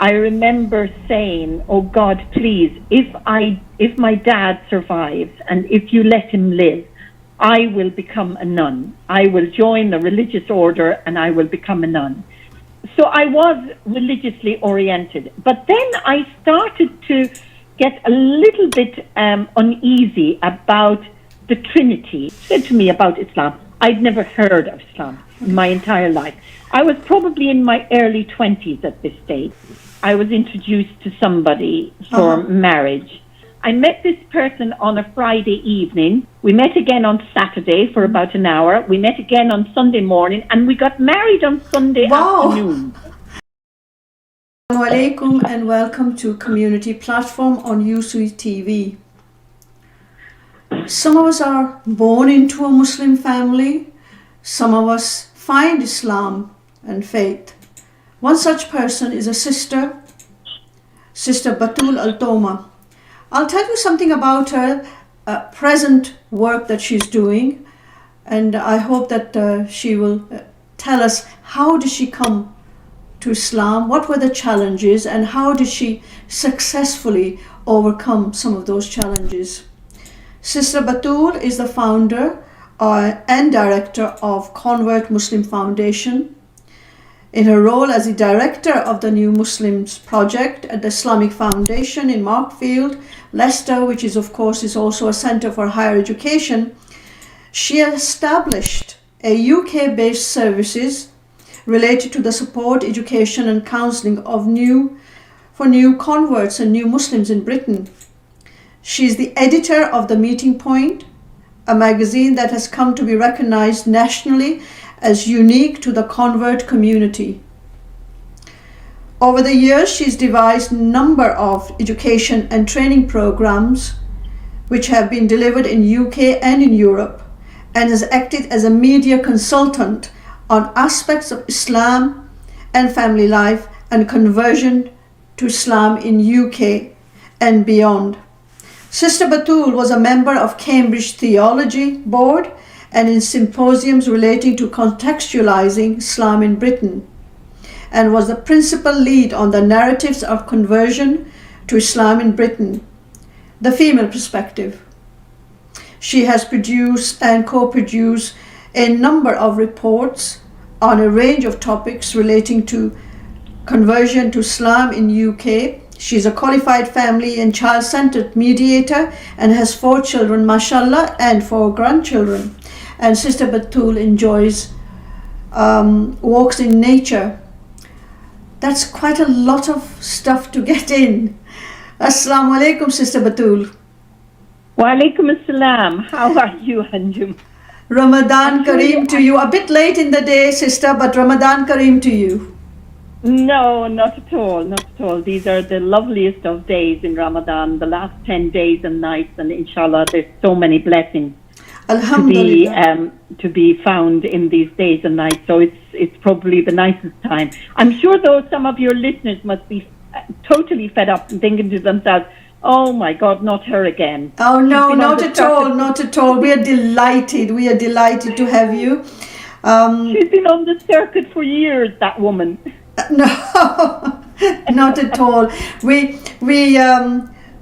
I remember saying, "Oh God, please, if my dad survives and if you let him live, I will become a nun. I will join the religious order and I will become a nun." So I was religiously oriented, but then I started to get a little bit uneasy about the Trinity. Said to me about Islam. I'd never heard of Islam in my entire life. I was probably in my early 20s at this stage. I was introduced to somebody for marriage. I met this person on a Friday evening. We met again on Saturday for about an hour. We met again on Sunday morning, and we got married on Sunday afternoon. Assalamu alaikum and welcome to Community Platform on UCTV. Some of us are born into a Muslim family. Some of us find Islam and faith. One such person is a sister, Sister Batool Al-Toma. I'll tell you something about her present work that she's doing, and I hope that she will tell us how did she come to Islam, what were the challenges, and how did she successfully overcome some of those challenges. Sister Batool is the founder and director of Convert Muslim Foundation. In her role as the director of the New Muslims Project at the Islamic Foundation in Markfield, Leicester, which is of course is also a center for higher education, she established a UK-based services related to the support, education and counseling of new converts and new Muslims in Britain. She is the editor of The Meeting Point, a magazine that has come to be recognized nationally as unique to the convert community. Over the years, she's devised a number of education and training programs which have been delivered in UK and in Europe, and has acted as a media consultant on aspects of Islam and family life and conversion to Islam in UK and beyond. Sister Batool was a member of Cambridge Theology Board and in symposiums relating to contextualizing Islam in Britain, and was the principal lead on the narratives of conversion to Islam in Britain, the female perspective. She has produced and co-produced a number of reports on a range of topics relating to conversion to Islam in UK. She is a qualified family and child-centered mediator and has 4 children, mashallah, and 4 grandchildren. And Sister Batool enjoys walks in nature. That's quite a lot of stuff to get in. Assalamu alaikum, Sister Batool. Wa alaikum assalam. How are you, Anjum? Ramadan Kareem to you. A bit late in the day, sister, but Ramadan Kareem to you. No, not at all, not at all. These are the loveliest of days in Ramadan, the last 10 days and nights, and inshallah there's so many blessings to be found in these days and nights. So it's probably the nicest time. I'm sure though some of your listeners must be totally fed up and thinking to themselves, "Oh my God, not her again." Oh no, not at all, not at all. We are delighted to have you. She's been on the circuit for years, that woman. No, not at all.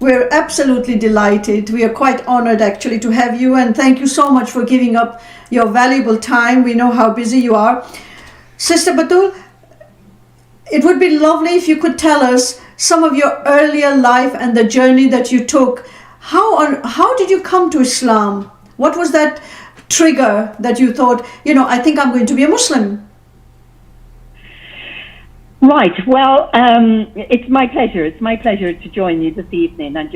We're absolutely delighted. We are quite honored actually to have you, and thank you so much for giving up your valuable time. We know how busy you are. Sister Batool, it would be lovely if you could tell us some of your earlier life and the journey that you took. How did you come to Islam? What was that trigger that you thought, I think I'm going to be a Muslim? Right. Well, it's my pleasure. It's my pleasure to join you this evening, and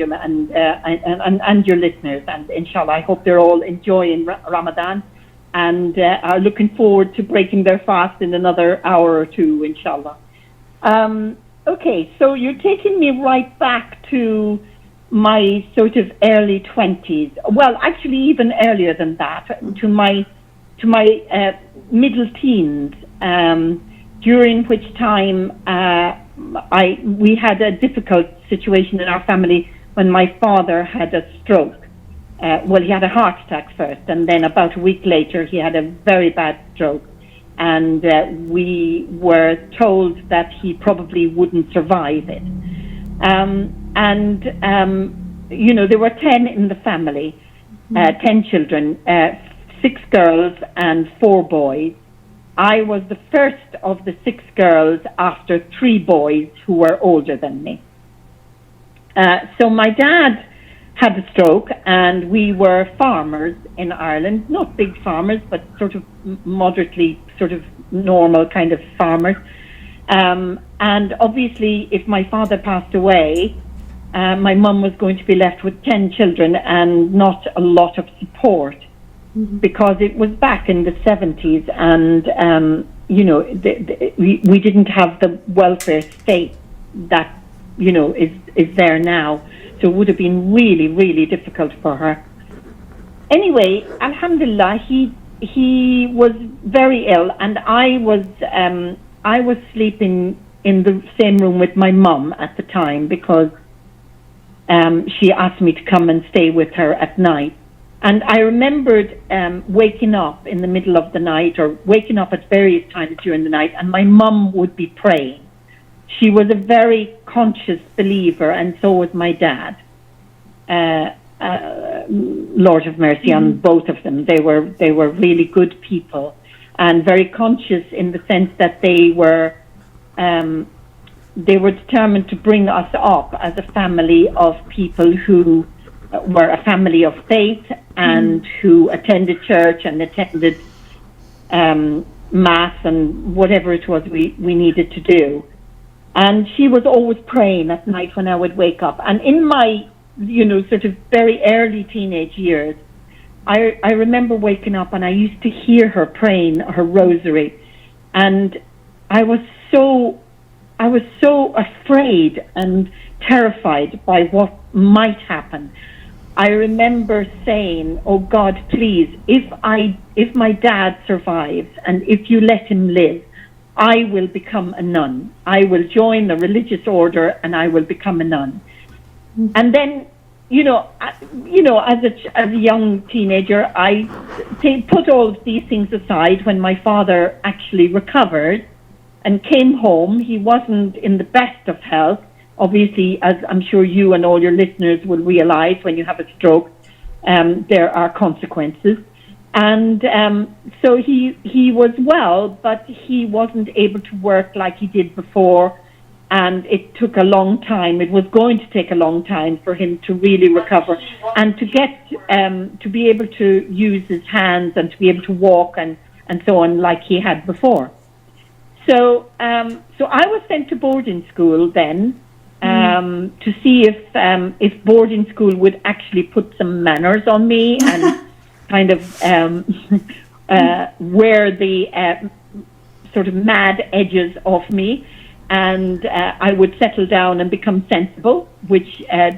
your listeners. And inshallah, I hope they're all enjoying Ramadan and are looking forward to breaking their fast in another hour or two, inshallah. Okay, so you're taking me right back to my sort of early 20s. Well, actually, even earlier than that, to my middle teens. During which time we had a difficult situation in our family when my father had a stroke. Well, he had a heart attack first, and then about a week later he had a very bad stroke. and we were told that he probably wouldn't survive it. There were 10 in the family, 10 children, 6 girls and 4 boys. I was the first of the 6 girls after 3 boys who were older than me. So my dad had a stroke, and we were farmers in Ireland, not big farmers, but sort of moderately sort of normal kind of farmers. And obviously, if my father passed away, my mum was going to be left with 10 children and not a lot of support, because it was back in the 70s, and we didn't have the welfare state that is there now. So it would have been really, really difficult for her. Anyway, alhamdulillah, he was very ill, and I was sleeping in the same room with my mum at the time, because she asked me to come and stay with her at night. And I remembered waking up in the middle of the night, or waking up at various times during the night, and my mum would be praying. She was a very conscious believer, and so was my dad. Lord have mercy on both of them. They were really good people, and very conscious in the sense that they were determined to bring us up as a family of people who were a family of faith, and who attended church and attended mass and whatever it was we needed to do. And she was always praying at night when I would wake up. And in my, sort of very early teenage years, I remember waking up and I used to hear her praying her rosary. And I was so afraid and terrified by what might happen. I remember saying, "Oh God, please, if my dad survives and if you let him live, I will become a nun. I will join the religious order and I will become a nun." And then, as a young teenager, I put all of these things aside when my father actually recovered and came home. He wasn't in the best of health. Obviously, as I'm sure you and all your listeners will realize, when you have a stroke, there are consequences. And so he was well, but he wasn't able to work like he did before, and it took a long time. It was going to take a long time for him to really recover and to get to be able to use his hands and to be able to walk and so on like he had before. So I was sent to boarding school then, to see if boarding school would actually put some manners on me and kind of wear the sort of mad edges off me, and I would settle down and become sensible, which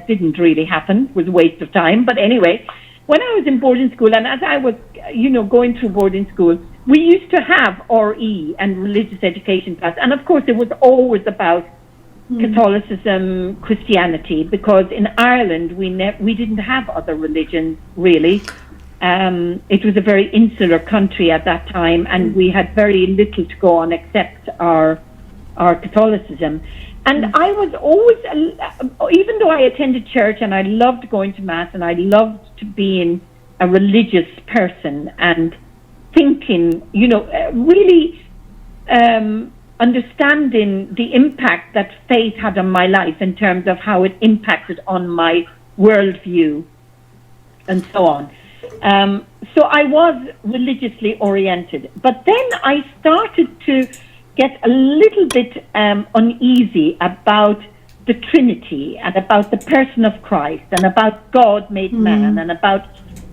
didn't really happen. It was a waste of time. But anyway, when I was in boarding school, and as I was, going through boarding school, we used to have RE and religious education class, and of course it was always about Catholicism, Christianity, because in Ireland we didn't have other religions really. It was a very insular country at that time, and we had very little to go on except our Catholicism. And I was always, even though I attended church and I loved going to mass and I loved to being a religious person and thinking, really understanding the impact that faith had on my life in terms of how it impacted on my worldview and so on. So I was religiously oriented, but then I started to get a little bit uneasy about the Trinity and about the person of Christ and about God made man and about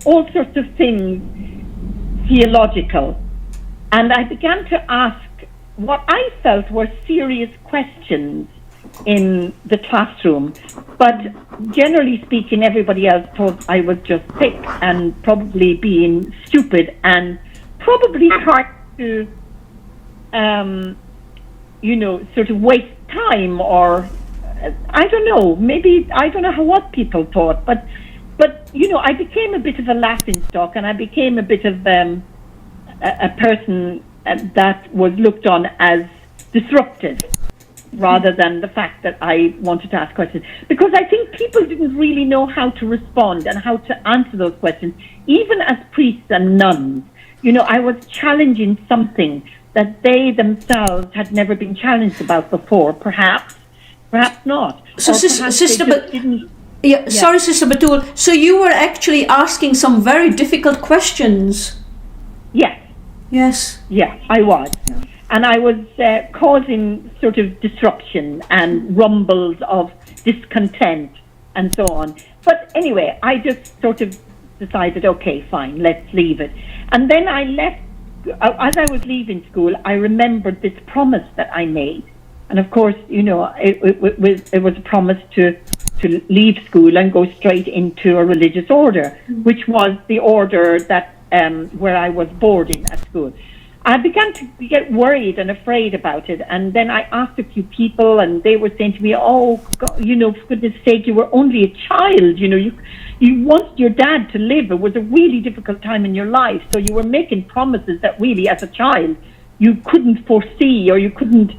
all sorts of things theological. And I began to ask what I felt were serious questions in the classroom, but generally speaking, everybody else thought I was just sick and probably being stupid and probably hard to, sort of waste time, or I don't know, maybe I don't know what people thought, but I became a bit of a laughing stock, and I became a bit of a person that was looked on as disruptive, rather than the fact that I wanted to ask questions. Because I think people didn't really know how to respond and how to answer those questions. Even as priests and nuns, I was challenging something that they themselves had never been challenged about before, perhaps not. So, Sister Sister Batool, so you were actually asking some very difficult questions. Yes. Yes. Yeah, I was. Yeah. And I was causing sort of disruption and rumbles of discontent and so on. But anyway, I just sort of decided, okay, fine, let's leave it. And then I left. As I was leaving school, I remembered this promise that I made. And of course, it was a promise to leave school and go straight into a religious order, which was the order that where I was boarding at school. I began to get worried and afraid about it, and then I asked a few people, and they were saying to me, "Oh, God, for goodness sake, you were only a child. You wanted your dad to live. It was a really difficult time in your life, so you were making promises that really, as a child, you couldn't foresee, or you couldn't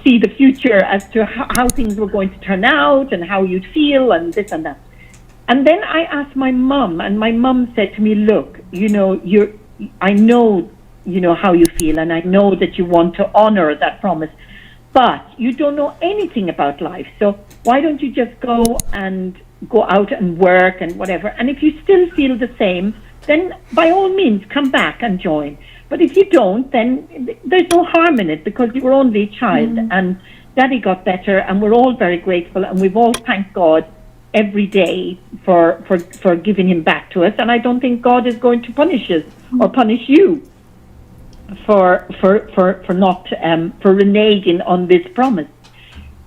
see the future as to how things were going to turn out and how you'd feel and this and that." And then I asked my mum, and my mum said to me, "Look, I know, how you feel, and I know that you want to honor that promise, but you don't know anything about life. So why don't you just go out and work and whatever? And if you still feel the same, then by all means come back and join. But if you don't, then there's no harm in it, because you were only a child." And Daddy got better, and we're all very grateful, and we've all thanked God every day for giving him back to us. And I don't think God is going to punish us or punish you for not for reneging on this promise.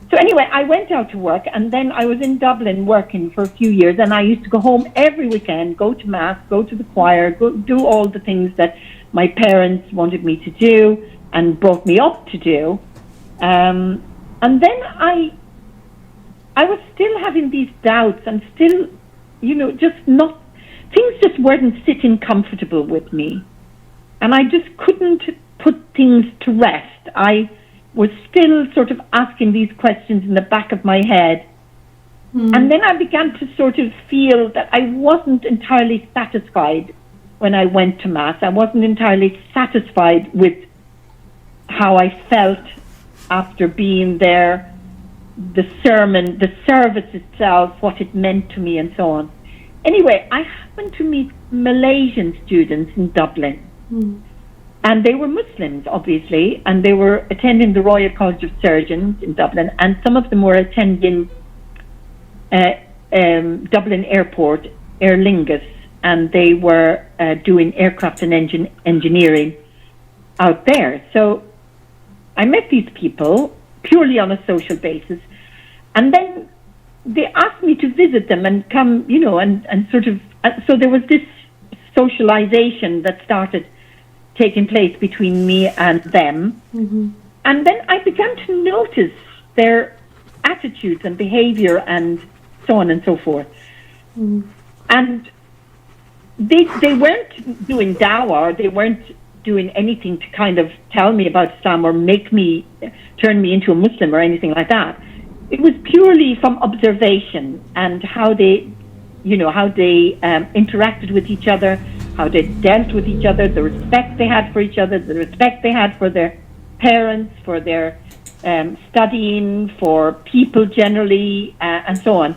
So anyway, I went out to work, and then I was in Dublin working for a few years, and I used to go home every weekend, go to mass, go to the choir, go do all the things that my parents wanted me to do and brought me up to do. And then I was still having these doubts, and still, things just weren't sitting comfortable with me. And I just couldn't put things to rest. I was still sort of asking these questions in the back of my head. And then I began to sort of feel that I wasn't entirely satisfied when I went to Mass. I wasn't entirely satisfied with how I felt after being there, the sermon, the service itself, what it meant to me, and so on. Anyway, I happened to meet Malaysian students in Dublin. And they were Muslims, obviously, and they were attending the Royal College of Surgeons in Dublin, and some of them were attending Dublin Airport, Aer Lingus, and they were doing aircraft and engineering out there. So I met these people purely on a social basis, and then they asked me to visit them and come, and sort of, so there was this socialization that started taking place between me and them. And then I began to notice their attitudes and behavior and so on and so forth. And they weren't doing dawah, they weren't doing anything to kind of tell me about Islam or turn me into a Muslim or anything like that. It was purely from observation and how they interacted with each other, how they dealt with each other, the respect they had for each other, the respect they had for their parents, for their studying, for people generally, and so on.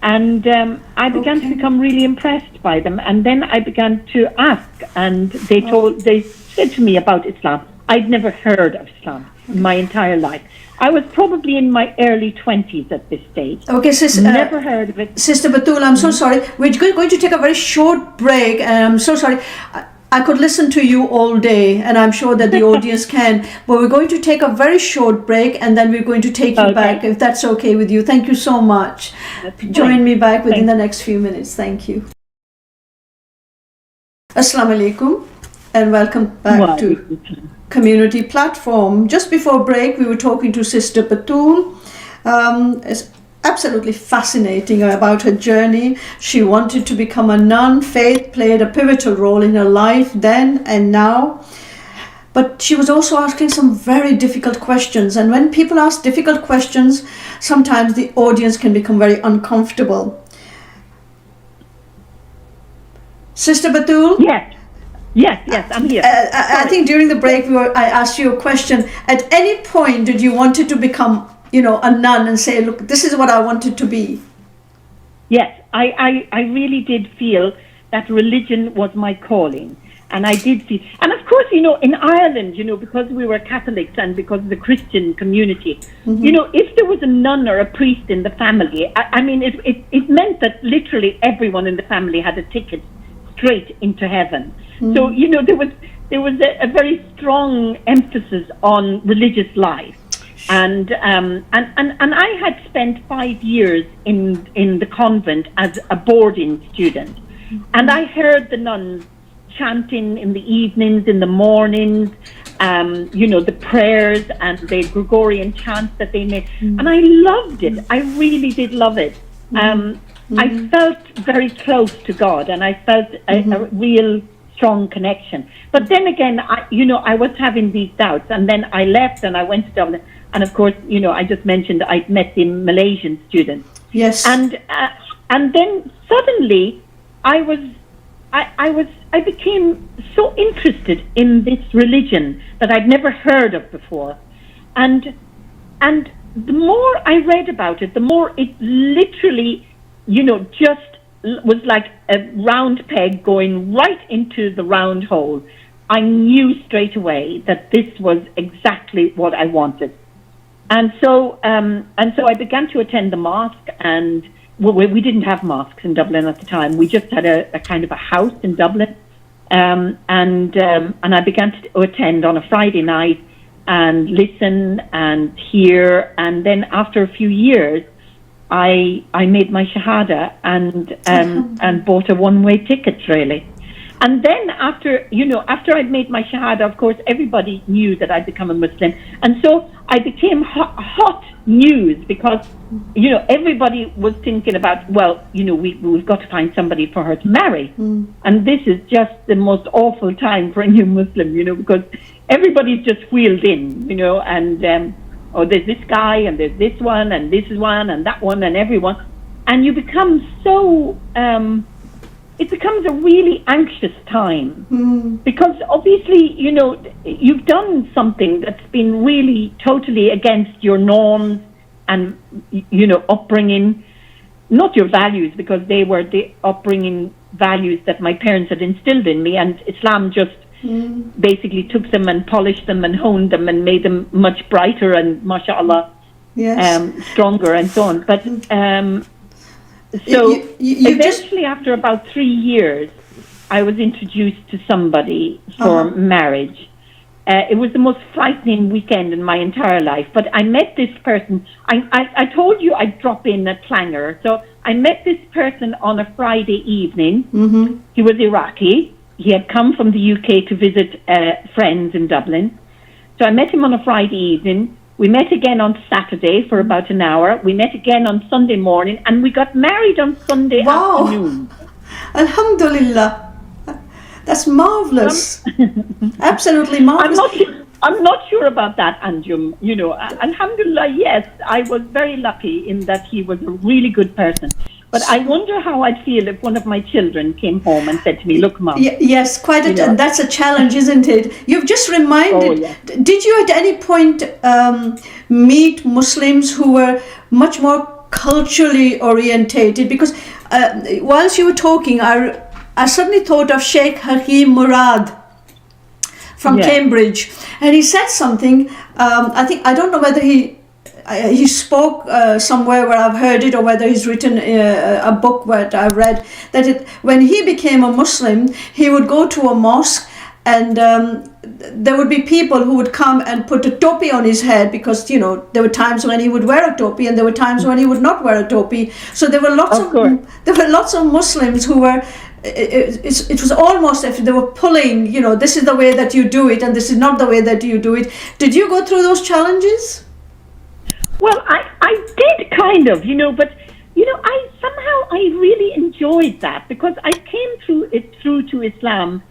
And I began to become really impressed by them. And then I began to ask, and they said to me about Islam. I'd never heard of Islam in my entire life. I was probably in my early 20s at this stage. Okay, never heard of it. Sister Batool, I'm so sorry. We're going to take a very short break, and I'm so sorry. I could listen to you all day, and I'm sure that the audience can, but we're going to take a very short break, and then we're going to take you back, if that's okay with you. Thank you so much. Join me back within the next few minutes. Thank you. Assalamu alaikum, and welcome back to Community Platform. Just before break, we were talking to Sister Batool. It's absolutely fascinating about her journey. She wanted to become a nun. Faith played a pivotal role in her life then and now. but she was also asking some very difficult questions. And when people ask difficult questions, sometimes the audience can become very uncomfortable. Sister Batool? Yes, I'm here. I think during the break I asked you a question. At any point did you wanted to become, a nun and say, look, this is what I wanted to be? Yes, I really did feel that religion was my calling. And I did see, and of course, in Ireland, because we were Catholics and because of the Christian community, if there was a nun or a priest in the family, I mean, it meant that literally everyone in the family had a ticket straight into heaven. So, there was a very strong emphasis on religious life. And I had spent 5 years in the convent as a boarding student. And I heard the nuns chanting in the evenings, in the mornings, the prayers and the Gregorian chants that they made. And I loved it. I really did love it. I felt very close to God, and I felt a real strong connection. But then again, I was having these doubts, and then I left and I went to Dublin. And of course, I just mentioned I'd met the Malaysian students. Yes. And then suddenly I became so interested in this religion that I'd never heard of before. And the more I read about it, the more it literally, just was like a round peg going right into the round hole. I knew straight away that this was exactly what I wanted. And so I began to attend the mosque, and we didn't have mosques in Dublin at the time. We just had a kind of a house in Dublin, and I began to attend on a Friday night and listen and hear. And then after a few years, I made my shahada and bought a one-way ticket, really. And then after I'd made my shahada, of course, everybody knew that I'd become a Muslim. And so I became hot news because, everybody was thinking about, well, we've got to find somebody for her to marry. And this is just the most awful time for a new Muslim, because everybody's just wheeled in, and, there's this guy and there's this one and this one and that one and everyone. And you become so... it becomes a really anxious time because obviously, you've done something that's been really totally against your norms and, upbringing, not your values, because they were the upbringing values that my parents had instilled in me, and Islam just basically took them and polished them and honed them and made them much brighter and, mashallah, stronger and so on. But... So eventually, after about 3 years, I was introduced to somebody for marriage. It was the most frightening weekend in my entire life. But I met this person. I told you I'd drop in a clanger. So I met this person on a Friday evening. He was Iraqi. He had come from the UK to visit friends in Dublin. So I met him on a Friday evening. We met again on Saturday for about an hour. We met again on Sunday morning, and we got married on Sunday afternoon. Alhamdulillah. That's marvelous. Absolutely marvelous. I'm not sure about that, Anjum. Alhamdulillah, yes, I was very lucky in that he was a really good person. But I wonder how I'd feel if one of my children came home and said to me, look, Mom. Yes, that's a challenge, isn't it? You've just reminded, did you at any point meet Muslims who were much more culturally orientated? Because whilst you were talking, I suddenly thought of Sheikh Hakim Murad from Cambridge. And he said something, I don't know whether he spoke somewhere where I've heard it or whether he's written a book where I've read that when he became a Muslim, he would go to a mosque and there would be people who would come and put a topi on his head because, there were times when he would wear a topi and there were times when he would not wear a topi. So there were lots of Muslims who were, it was almost if they were pulling, this is the way that you do it and this is not the way that you do it. Did you go through those challenges? Well, I did kind of, but, I really enjoyed that because I came through to Islam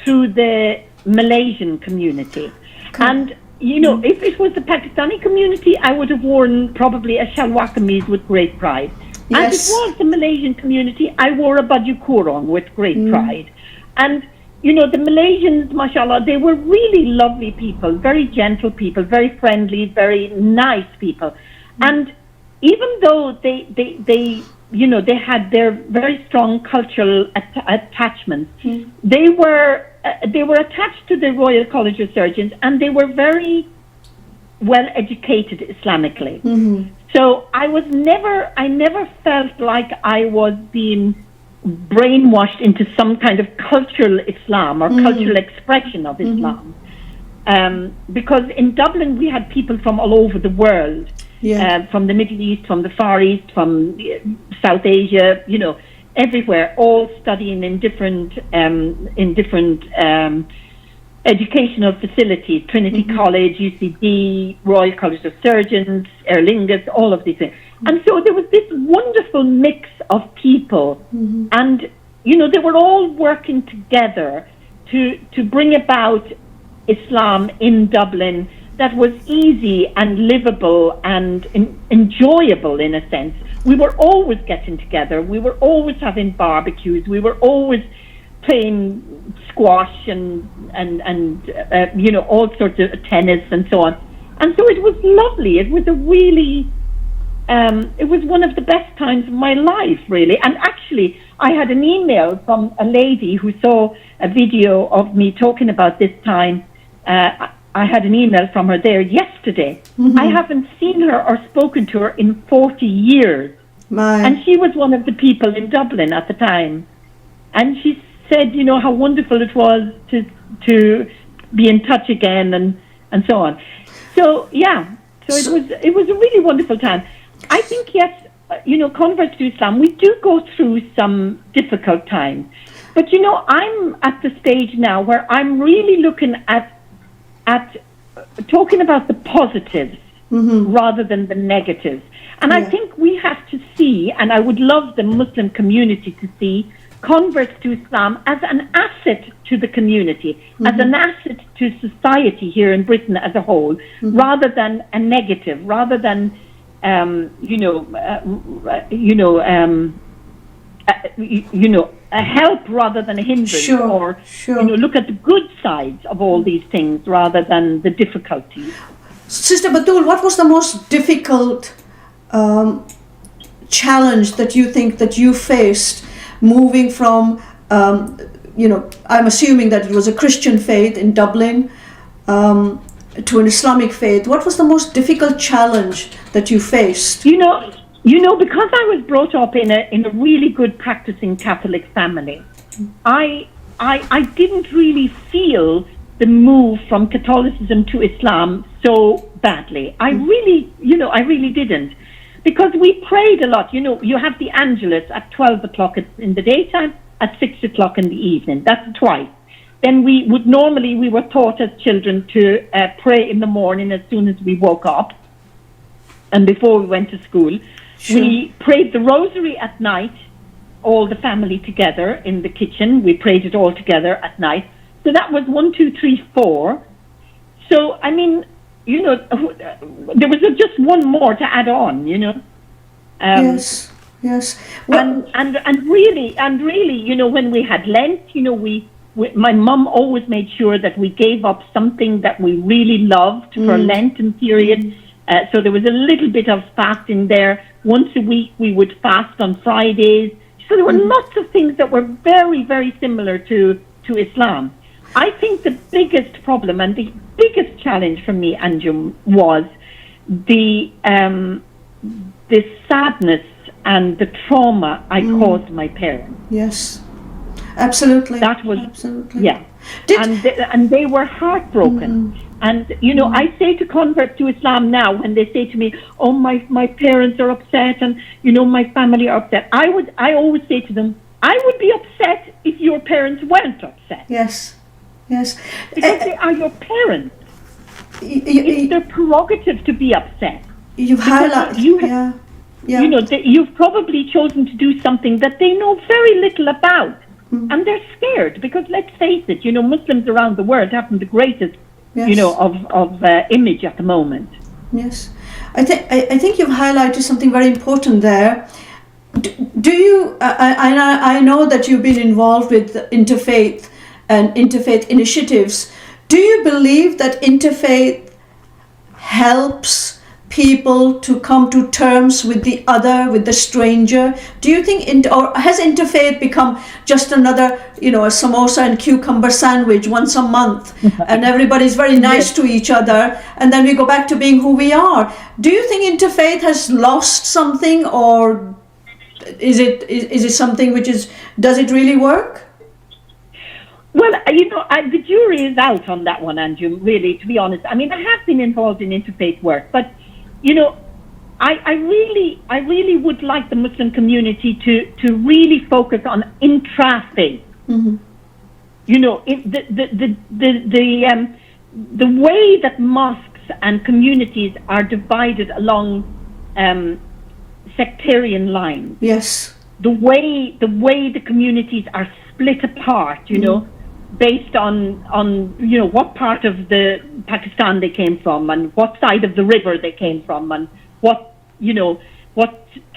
through the Malaysian community. Okay. And, you know, if it was the Pakistani community, I would have worn probably a shalwar kameez with great pride. Yes. And it was the Malaysian community, I wore a baju kurung with great pride. And, you know, the Malaysians, mashallah, they were really lovely people, very gentle people, very friendly, very nice people. And even though they you know, they had their very strong cultural attachments, they were attached to the Royal College of Surgeons, and they were very well educated Islamically. So I never felt like I was being brainwashed into some kind of cultural Islam or cultural expression of Islam. Because in Dublin we had people from all over the world, from the Middle East, from the Far East, from South Asia, you know, everywhere, all studying in different educational facilities, Trinity College, UCD, Royal College of Surgeons, Aer Lingus, all of these things. And so there was this wonderful mix of people, and, you know, they were all working together to bring about Islam in Dublin that was easy and livable and enjoyable in a sense. We were always getting together. We were always having barbecues. We were always playing squash and you know, all sorts of tennis and so on. And so it was lovely. It was a really, it was one of the best times of my life, really. And actually, I had an email from a lady who saw a video of me talking about this time. I had an email from her there yesterday. I haven't seen her or spoken to her in 40 years. And she was one of the people in Dublin at the time. And she said, you know, how wonderful it was to be in touch again and so on. So, yeah, so it was a really wonderful time. I think, yes, you know, converts to Islam, we do go through some difficult times. But, you know, I'm at the stage now where I'm really looking at talking about the positives rather than the negatives. And I think we have to see, and I would love the Muslim community to see, converts to Islam as an asset to the community, as an asset to society here in Britain as a whole, rather than a negative, rather than a help rather than a hindrance, or you know, look at the good sides of all these things rather than the difficulties. Sister Batool, what was the most difficult challenge that you think that you faced moving from, you know, I'm assuming that it was a Christian faith in Dublin to an Islamic faith? What was the most difficult challenge that you faced? You know, because I was brought up in a really good practicing Catholic family, I didn't really feel the move from Catholicism to Islam so badly. I really didn't. Because we prayed a lot. You know, you have the Angelus at 12 o'clock in the daytime, at 6 o'clock in the evening. That's twice. Then we were taught as children to pray in the morning as soon as we woke up and before we went to school. We prayed the rosary at night, all the family together in the kitchen. We prayed it all together at night. So that was 1, 2, 3, 4. So, I mean, you know, there was just one more to add on, you know. Yes. Well, and really, you know, when we had Lent, you know, my mum always made sure that we gave up something that we really loved for Lenten period. So there was a little bit of fasting there. Once a week we would fast on Fridays. So there were lots of things that were very, very similar to Islam. I think the biggest problem and the biggest challenge for me, Anjum, was the sadness and the trauma I caused my parents. Yes, absolutely. That was absolutely. Yeah, and they were heartbroken. And you know, I say to converts to Islam now when they say to me, "Oh, my parents are upset, and you know, my family are upset," I always say to them, "I would be upset if your parents weren't upset." Yes. Because they are your parents. It's their prerogative to be upset. You've highlighted. You know, you've probably chosen to do something that they know very little about. And they're scared because, let's face it, Muslims around the world haven't the greatest, of image at the moment. Yes. I think you've highlighted something very important there. Do you, I know that you've been involved with interfaith and interfaith initiatives. Do you believe that interfaith helps people to come to terms with the other, with the stranger? Do you think, or has interfaith become just another, a samosa and cucumber sandwich once a month, and everybody's very nice to each other, and then we go back to being who we are? Do you think interfaith has lost something, or is it something which does it really work? Well, the jury is out on that one, Andrew, really, to be honest. I mean, I have been involved in interfaith work, but, I really would like the Muslim community to really focus on intra-faith. Mm-hmm. The way that mosques and communities are divided along sectarian lines. Yes. The way the communities are split apart, based on what part of the Pakistan they came from, and what side of the river they came from, and what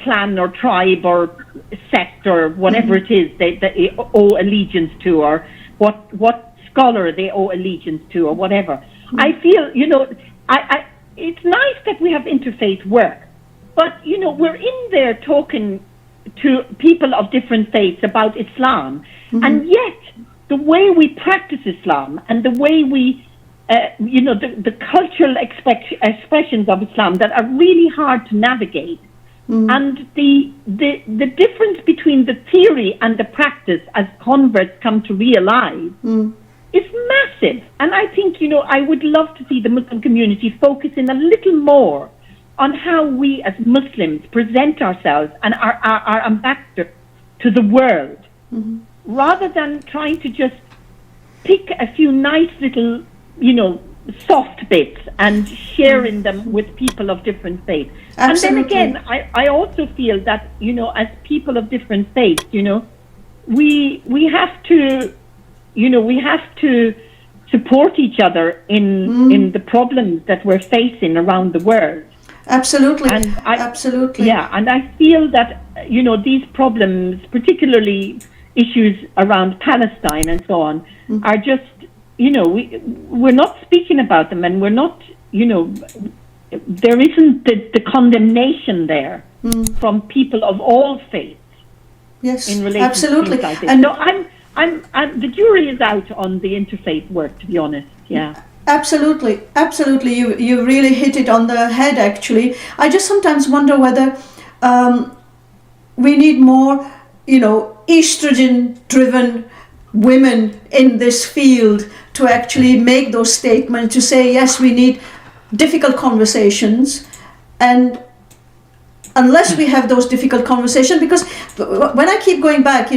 clan or tribe or sect or whatever it is they owe allegiance to, or what scholar they owe allegiance to, or whatever. I feel, it's nice that we have interfaith work, but we're in there talking to people of different faiths about Islam, and yet the way we practice Islam and the way we, the cultural expressions of Islam that are really hard to navigate, and the difference between the theory and the practice as converts come to realize is massive. And I think, I would love to see the Muslim community focusing a little more on how we as Muslims present ourselves and our ambassador to the world, rather than trying to just pick a few nice little, soft bits and sharing them with people of different faiths. Absolutely. And then again, I also feel that, as people of different faiths, we have to support each other in the problems that we're facing around the world. Absolutely. And absolutely. Yeah, and I feel that, these problems, particularly issues around Palestine and so on, are just, we're not speaking about them, and we're not, there isn't the condemnation there from people of all faiths. Yes, in relation absolutely. To things like this. And so I'm the jury is out on the interfaith work, to be honest. Yeah. Absolutely. You really hit it on the head, actually. I just sometimes wonder whether we need more, estrogen-driven women in this field to actually make those statements, to say, yes, we need difficult conversations, and unless we have those difficult conversations, because when I keep going back,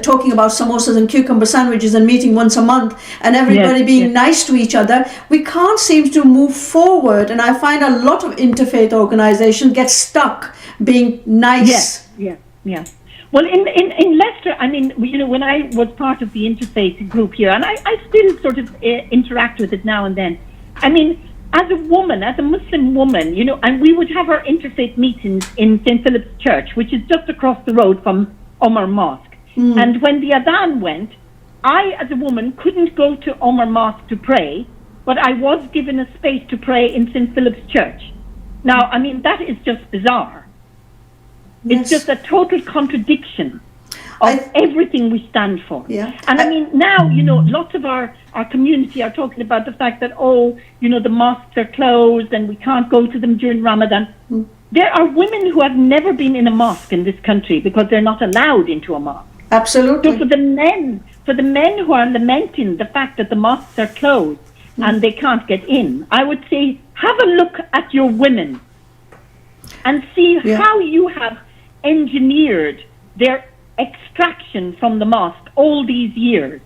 talking about samosas and cucumber sandwiches and meeting once a month and everybody being nice to each other, we can't seem to move forward. And I find a lot of interfaith organizations get stuck being nice. Yeah. Well, in Leicester, I mean, when I was part of the interfaith group here, and I still sort of interact with it now and then, I mean, as a woman, as a Muslim woman, and we would have our interfaith meetings in St. Philip's Church, which is just across the road from Omar Mosque. And when the Adhan went, I, as a woman, couldn't go to Omar Mosque to pray, but I was given a space to pray in St. Philip's Church. Now, I mean, that is just bizarre. Yes. It's just a total contradiction of everything we stand for. Yeah. And I mean, now, lots of our community are talking about the fact that, the mosques are closed and we can't go to them during Ramadan. There are women who have never been in a mosque in this country because they're not allowed into a mosque. Absolutely. So for the men who are lamenting the fact that the mosques are closed and they can't get in, I would say, have a look at your women and see how you have engineered their extraction from the mosque all these years.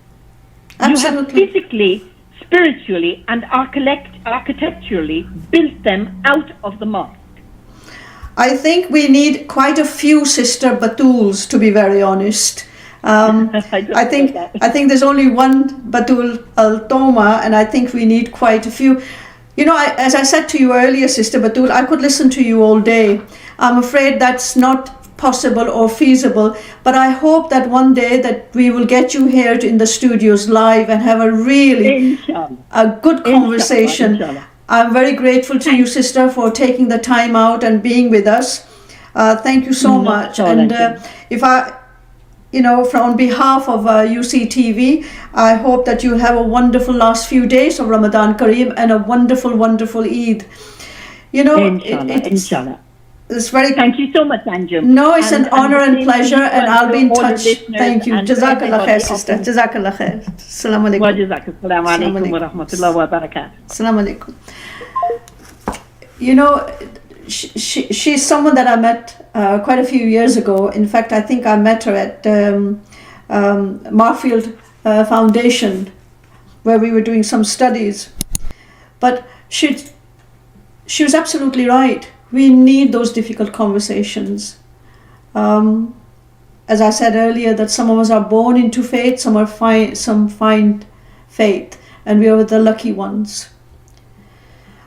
Absolutely. You have physically, spiritually, and architecturally built them out of the mosque. I think we need quite a few Sister Batools, to be very honest. I think there's only one Batool al-Toma, and I think we need quite a few. You know, as I said to you earlier, Sister Batool, I could listen to you all day. I'm afraid that's not possible or feasible, but I hope that one day that we will get you here in the studios live and have a really a good conversation. Inshallah. I'm very grateful to you, Sister, for taking the time out and being with us. Thank you so much. And if I, you know, on behalf of UCTV, I hope that you have a wonderful last few days of Ramadan Kareem and a wonderful, wonderful Eid. You know, Inshallah. It's very. Thank you so much, Anjum. No, it's an honor and pleasure, and I'll be in touch. Thank you. Jazakallah khair, Sister. Jazakallah khair. Assalamu alaikum. Assalamu alaikum wa rahmatullahi wa barakatuh. Assalamu alaikum. You know, she's someone that I met quite a few years ago. In fact, I think I met her at Marfield Foundation, where we were doing some studies. But she was absolutely right. We need those difficult conversations. As I said earlier, that some of us are born into faith, some find faith, and we are the lucky ones.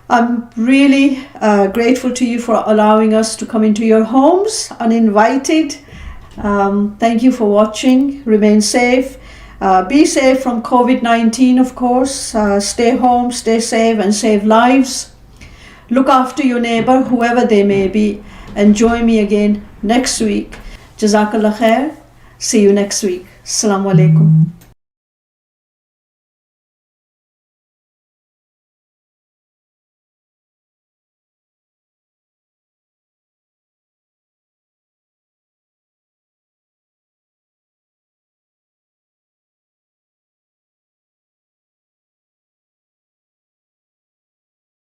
I'm really grateful to you for allowing us to come into your homes uninvited. Thank you for watching. Remain safe. Be safe from COVID-19, of course. Stay home, stay safe, and save lives. Look after your neighbor, whoever they may be, and join me again next week. Jazakallah khair. See you next week. Assalamu alaikum.